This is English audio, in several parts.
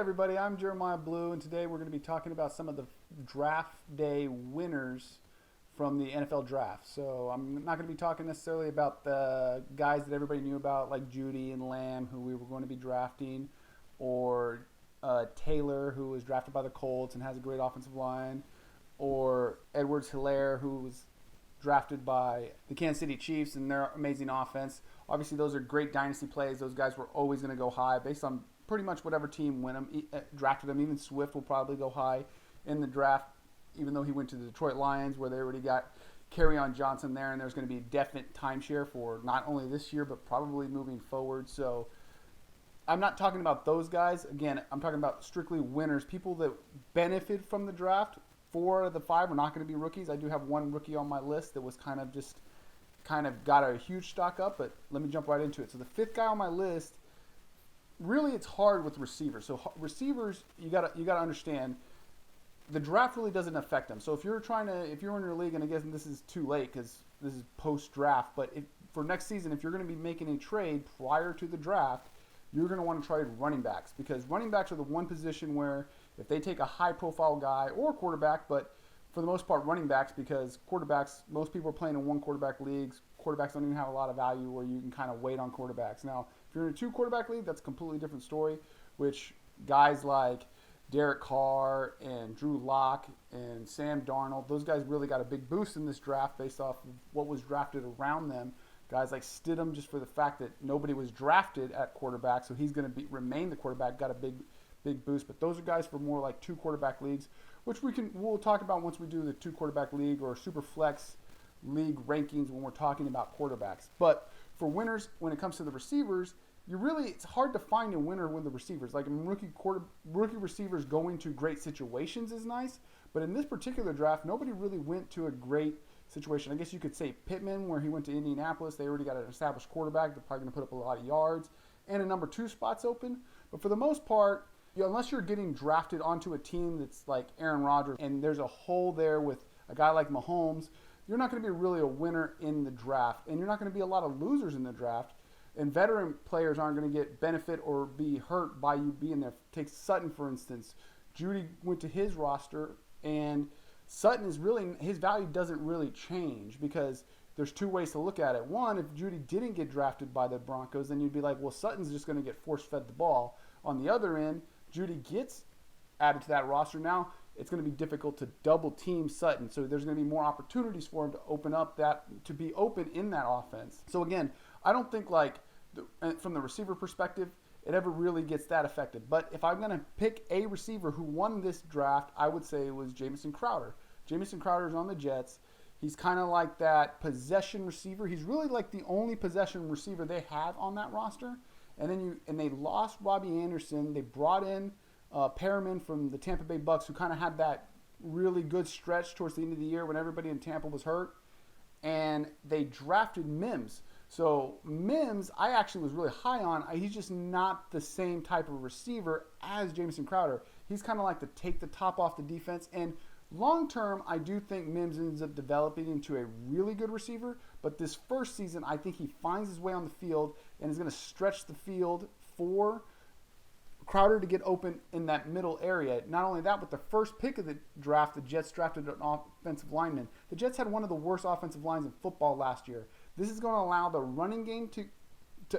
everybody, I'm Jeremiah Blue, and today we're going to be talking about some of the draft day winners from the NFL draft. So I'm not going to be talking necessarily about the guys that everybody knew about, like Judy and Lamb, who we were going to be drafting, or Taylor, who was drafted by the Colts and has a great offensive line, or Edwards-Helaire, who was drafted by the Kansas City Chiefs and their amazing offense. Obviously, those are great dynasty plays. Those guys were always going to go high based on pretty much whatever team drafted them. Even Swift will probably go high in the draft, even though he went to the Detroit Lions, where they already got Kerryon Johnson there, and there's going to be definite timeshare for not only this year, but probably moving forward. So I'm not talking about those guys. Again, I'm talking about strictly winners, people that benefit from the draft. 4 of the 5 are not going to be rookies. I do have one rookie on my list that was kind of got a huge stock up, but let me jump right into it. So the 5th guy on my list, really it's hard with receivers. So receivers, you gotta understand, the draft really doesn't affect them. So if you're in your league, and I guess this is too late because this is post-draft, but for next season, if you're going to be making a trade prior to the draft, you're going to want to trade running backs, because running backs are the one position where if they take a high-profile guy or quarterback, but for the most part running backs, because quarterbacks, most people are playing in one quarterback leagues. Quarterbacks don't even have a lot of value where you can kind of wait on quarterbacks. Now, if you're in a 2 quarterback league, that's a completely different story, which guys like Derek Carr and Drew Lock and Sam Darnold, those guys really got a big boost in this draft based off of what was drafted around them. Guys like Stidham, just for the fact that nobody was drafted at quarterback, so he's going to remain the quarterback, got a big boost. But those are guys for more like 2 quarterback leagues, which we'll talk about once we do the 2 quarterback league or super flex league rankings when we're talking about quarterbacks. But for winners, when it comes to the receivers, it's hard to find a winner with the receivers. Like rookie receivers going to great situations is nice, but in this particular draft, nobody really went to a great situation. I guess you could say Pittman, where he went to Indianapolis. They already got an established quarterback. They're probably going to put up a lot of yards, and a number 2 spot's open. But for the most part, unless you're getting drafted onto a team that's like Aaron Rodgers, and there's a hole there with a guy like Mahomes, you're not going to be really a winner in the draft, and you're not going to be a lot of losers in the draft. And veteran players aren't going to get benefit or be hurt by you being there. Take Sutton, for instance. Judy went to his roster, and Sutton his value doesn't really change, because there's 2 ways to look at it. One, if Judy didn't get drafted by the Broncos, then you'd be like, well, Sutton's just going to get force-fed the ball. On the other end, Judy gets added to that roster. Now it's going to be difficult to double team Sutton, so there's going to be more opportunities for him to be open in that offense. So again, I don't think from the receiver perspective, it ever really gets that affected. But if I'm going to pick a receiver who won this draft, I would say it was Jamison Crowder. Jamison Crowder is on the Jets. He's kind of like that possession receiver. He's really like the only possession receiver they have on that roster. And they lost Robbie Anderson. They brought in Perriman from the Tampa Bay Bucks, who kind of had that really good stretch towards the end of the year when everybody in Tampa was hurt. And they drafted Mims. So Mims, I actually was really high on. He's just not the same type of receiver as Jamison Crowder. He's kind of like to take the top off the defense. And long term, I do think Mims ends up developing into a really good receiver. But this first season, I think he finds his way on the field and is going to stretch the field for Crowder to get open in that middle area. Not only that, but the first pick of the draft, the Jets drafted an offensive lineman. The Jets had one of the worst offensive lines in football last year. This is going to allow the running game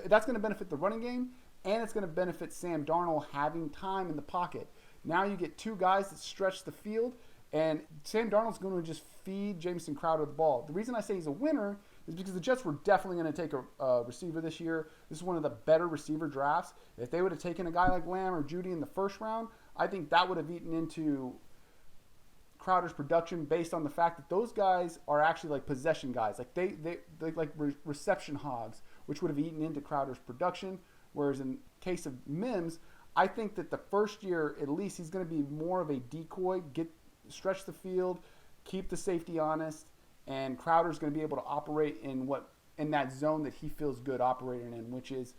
that's going to benefit the running game, and it's going to benefit Sam Darnold having time in the pocket. Now you get 2 guys that stretch the field, and Sam Darnold's going to just feed Jamison Crowder the ball. The reason I say he's a winner is because the Jets were definitely going to take a receiver this year. This is one of the better receiver drafts. If they would have taken a guy like Lamb or Judy in the first round, I think that would have eaten into Crowder's production, based on the fact that those guys are actually like possession guys. Like they like reception hogs, which would have eaten into Crowder's production. Whereas in case of Mims, I think that the first year, at least, he's going to be more of a decoy, stretch the field, keep the safety honest, and Crowder's going to be able to operate in that zone that he feels good operating in, which is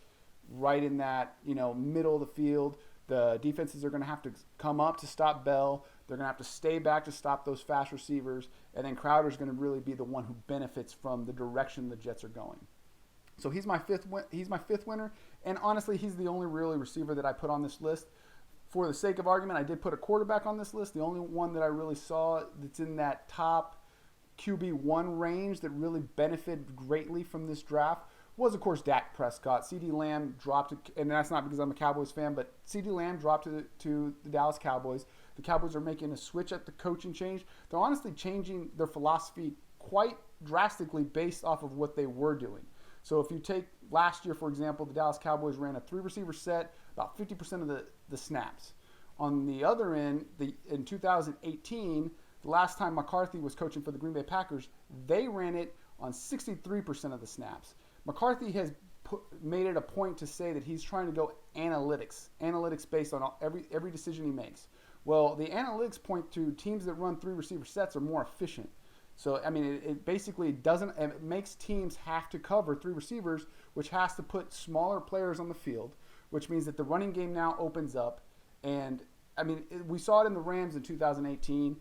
right in that middle of the field. The defenses are going to have to come up to stop Bell. They're going to have to stay back to stop those fast receivers. And then Crowder's going to really be the one who benefits from the direction the Jets are going. So he's my fifth winner. And honestly, he's the only really receiver that I put on this list. for the sake of argument, I did put a quarterback on this list. The only one that I really saw that's in that top QB1 range that really benefited greatly from this draft was, of course, Dak Prescott. CeeDee Lamb dropped, and that's not because I'm a Cowboys fan, but CeeDee Lamb dropped to the Dallas Cowboys. The Cowboys are making a switch at the coaching change. They're honestly changing their philosophy quite drastically based off of what they were doing. So if you take last year, for example, the Dallas Cowboys ran a 3-receiver set, about 50% of the snaps. On the other end, in 2018, the last time McCarthy was coaching for the Green Bay Packers, they ran it on 63% of the snaps. McCarthy has made it a point to say that he's trying to go analytics based on every decision he makes. Well, the analytics point to teams that run 3-receiver sets are more efficient. So, I mean, it basically it makes teams have to cover 3 receivers, which has to put smaller players on the field, which means that the running game now opens up. And, I mean, we saw it in the Rams in 2018.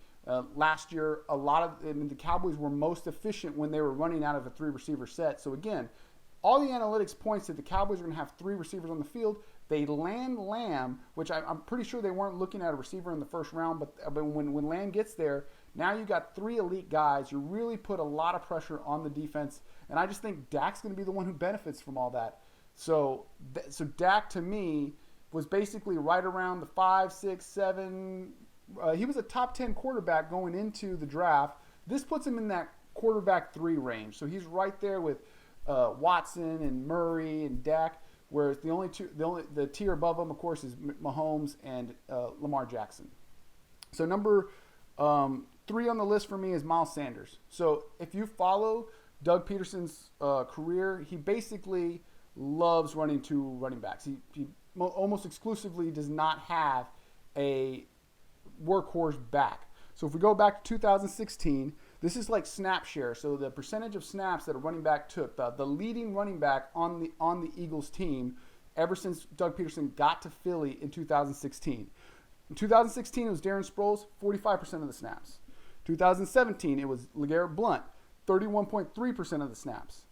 Last year, the Cowboys were most efficient when they were running out of a 3-receiver set. So, again, all the analytics points that the Cowboys are going to have 3 receivers on the field. They land Lamb, which I'm pretty sure they weren't looking at a receiver in the first round, but when Lamb gets there, now you got 3 elite guys. You really put a lot of pressure on the defense, and I just think Dak's going to be the one who benefits from all that. So Dak, to me, was basically right around the 5, 6, 7. He was a top 10 quarterback going into the draft. This puts him in that quarterback 3 range. So he's right there with Watson and Murray and Dak, whereas the tier above him, of course, is Mahomes and Lamar Jackson. So number 3 on the list for me is Miles Sanders. So if you follow Doug Peterson's career, he basically loves running 2 running backs. He almost exclusively does not have a workhorse back. So if we go back to 2016, this is like snap share. So the percentage of snaps that a running back took, the leading running back on the Eagles team ever since Doug Peterson got to Philly in 2016. In 2016, it was Darren Sproles, 45% of the snaps. 2017, it was LeGarrette Blount, 31.3% of the snaps.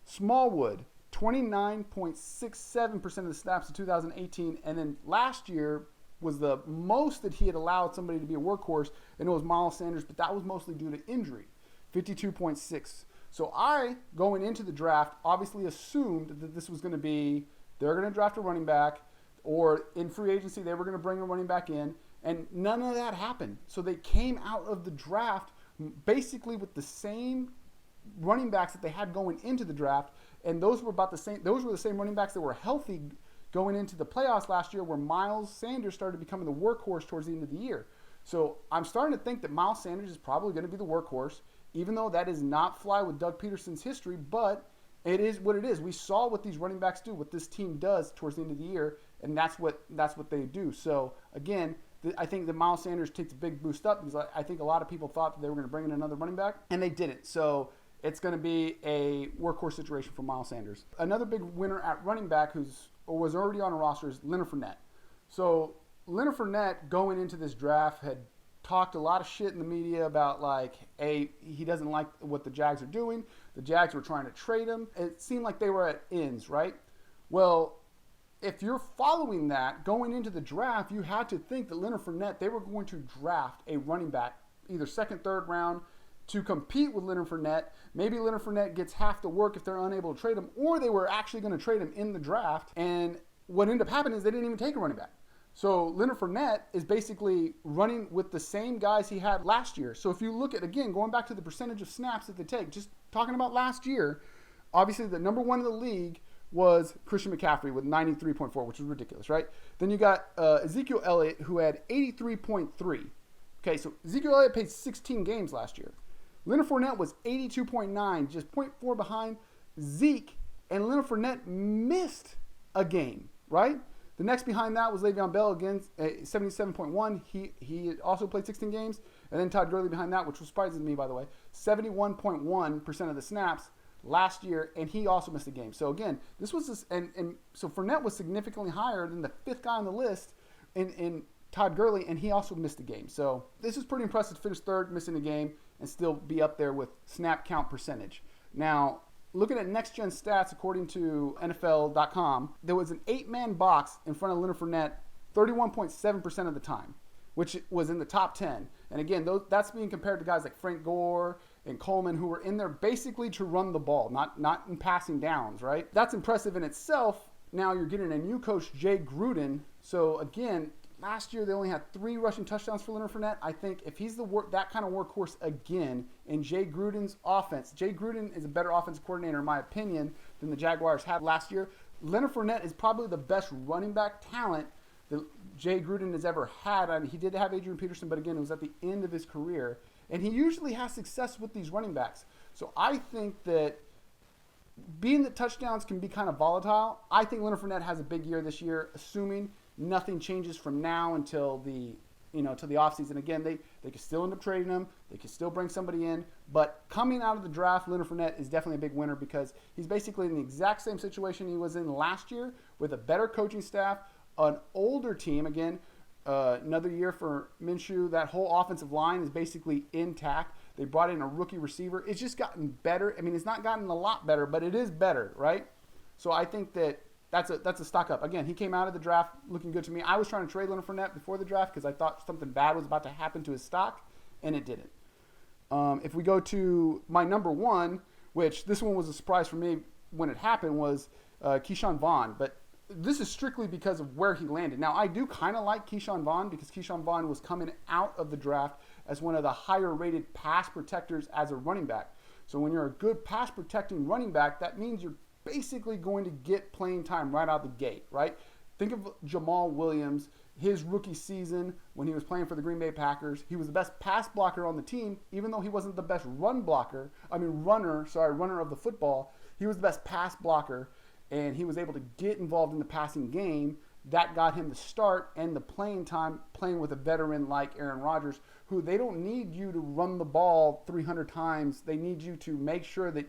Smallwood, 29.67% of the snaps in 2018. And then last year was the most that he had allowed somebody to be a workhorse, and it was Miles Sanders, but that was mostly due to injury, 52.6. So I, going into the draft, obviously assumed that this was going to be, they're going to draft a running back, or in free agency, they were going to bring a running back in, and none of that happened. So they came out of the draft basically with the same running backs that they had going into the draft, and those were about the same. Those were the same running backs that were healthy going into the playoffs last year, where Miles Sanders started becoming the workhorse towards the end of the year. So I'm starting to think that Miles Sanders is probably going to be the workhorse, even though that is not fly with Doug Peterson's history, but it is what it is. We saw what these running backs do, what this team does towards the end of the year, and that's what they do. So again, I think that Miles Sanders takes a big boost up, because I think a lot of people thought that they were going to bring in another running back, and they didn't. So it's going to be a workhorse situation for Miles Sanders. Another big winner at running back was already on a roster is Leonard Fournette. So Leonard Fournette, going into this draft, had talked a lot of shit in the media about he doesn't like what the Jags are doing. The Jags were trying to trade him. It seemed like they were at ends, right? Well, if you're following that, going into the draft, you had to think that Leonard Fournette, they were going to draft a running back, either second, third round, to compete with Leonard Fournette. Maybe Leonard Fournette gets half the work if they're unable to trade him, or they were actually going to trade him in the draft. And what ended up happening is they didn't even take a running back. So Leonard Fournette is basically running with the same guys he had last year. So if you look at, again, going back to the percentage of snaps that they take, just talking about last year, obviously the number 1 in the league was Christian McCaffrey with 93.4, which is ridiculous, right? Then you got Ezekiel Elliott, who had 83.3. Okay, so Ezekiel Elliott played 16 games last year. Leonard Fournette was 82.9, just 0.4 behind Zeke, and Leonard Fournette missed a game, right? The next behind that was Le'Veon Bell, again, 77.1. He also played 16 games. And then Todd Gurley behind that, which surprises me, by the way, 71.1% of the snaps last year, and he also missed a game. So again, this was so Fournette was significantly higher than the 5th guy on the list in Todd Gurley, and he also missed a game. So this is pretty impressive to finish 3rd, missing a game, and still be up there with snap count percentage. Now, looking at next-gen stats, according to NFL.com, there was an 8-man box in front of Leonard Fournette 31.7% of the time, which was in the top 10. And again, that's being compared to guys like Frank Gore and Coleman, who were in there basically to run the ball, not in passing downs, right? That's impressive in itself. Now you're getting a new coach, Jay Gruden. So again, last year they only had 3 rushing touchdowns for Leonard Fournette. I think if he's that kind of workhorse again in Jay Gruden's offense, Jay Gruden is a better offensive coordinator in my opinion than the Jaguars had last year. Leonard Fournette is probably the best running back talent that Jay Gruden has ever had. I mean, he did have Adrian Peterson, but again, it was at the end of his career. And he usually has success with these running backs. So I think that being that touchdowns can be kind of volatile, I think Leonard Fournette has a big year this year, assuming nothing changes from now until the offseason. Again, they could still end up trading him. They could still bring somebody in. But coming out of the draft, Leonard Fournette is definitely a big winner because he's basically in the exact same situation he was in last year with a better coaching staff, an older team. Again, another year for Minshew. That whole offensive line is basically intact. They brought in a rookie receiver. It's just gotten better. I mean, it's not gotten a lot better, but it is better, right? So I think that's a stock up. Again, he came out of the draft looking good to me. I was trying to trade Leonard Fournette before the draft because I thought something bad was about to happen to his stock, and it didn't. If we go to my number 1, which this one was a surprise for me when it happened, was Keyshawn Vaughn. But this is strictly because of where he landed. Now, I do kind of like Keyshawn Vaughn because Keyshawn Vaughn was coming out of the draft as one of the higher-rated pass protectors as a running back. So when you're a good pass-protecting running back, that means you're basically going to get playing time right out the gate, right? Think of Jamal Williams, his rookie season when he was playing for the Green Bay Packers. He was the best pass blocker on the team, even though he wasn't the best runner of the football. He was the best pass blocker, and he was able to get involved in the passing game. That got him the start and the playing time playing with a veteran like Aaron Rodgers, who they don't need you to run the ball 300 times. They need you to make sure that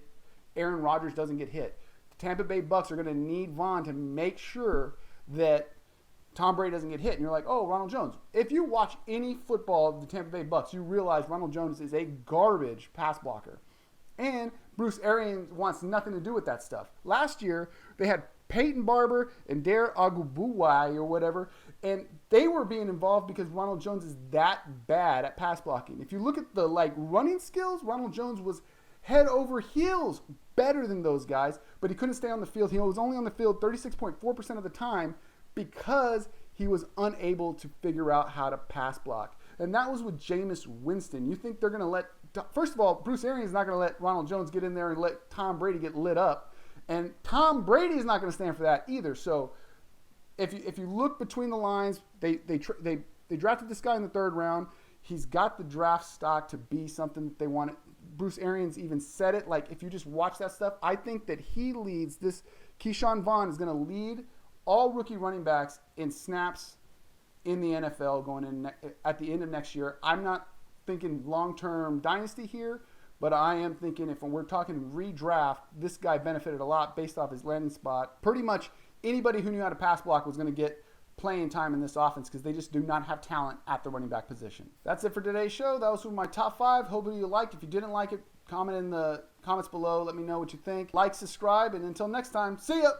Aaron Rodgers doesn't get hit. The Tampa Bay Bucks are going to need Vaughn to make sure that Tom Brady doesn't get hit. And you're like, oh, Ronald Jones. If you watch any football of the Tampa Bay Bucks, you realize Ronald Jones is a garbage pass blocker. And Bruce Arians wants nothing to do with that stuff. Last year, they had Peyton Barber and Dare Ogunbowale or whatever, and they were being involved because Ronald Jones is that bad at pass blocking. If you look at the running skills, Ronald Jones was head over heels better than those guys, but he couldn't stay on the field. He was only on the field 36.4% of the time because he was unable to figure out how to pass block. And that was with Jameis Winston. You think they're going to let... First of all, Bruce Arians is not going to let Ronald Jones get in there and let Tom Brady get lit up. And Tom Brady is not going to stand for that either. So if you look between the lines, they drafted this guy in the 3rd round. He's got the draft stock to be something that they wanted. Bruce Arians even said it. If you just watch that stuff, I think that he leads this. Keyshawn Vaughn is going to lead all rookie running backs in snaps in the NFL going in at the end of next year. I'm not thinking long-term dynasty here, but I am thinking if we're talking redraft, this guy benefited a lot based off his landing spot. Pretty much anybody who knew how to pass block was going to get playing time in this offense because they just do not have talent at the running back position. That's it for today's show. That was my top 5. Hopefully you liked. If you didn't like it, comment in the comments below. Let me know what you think. Like, subscribe, and until next time, see ya!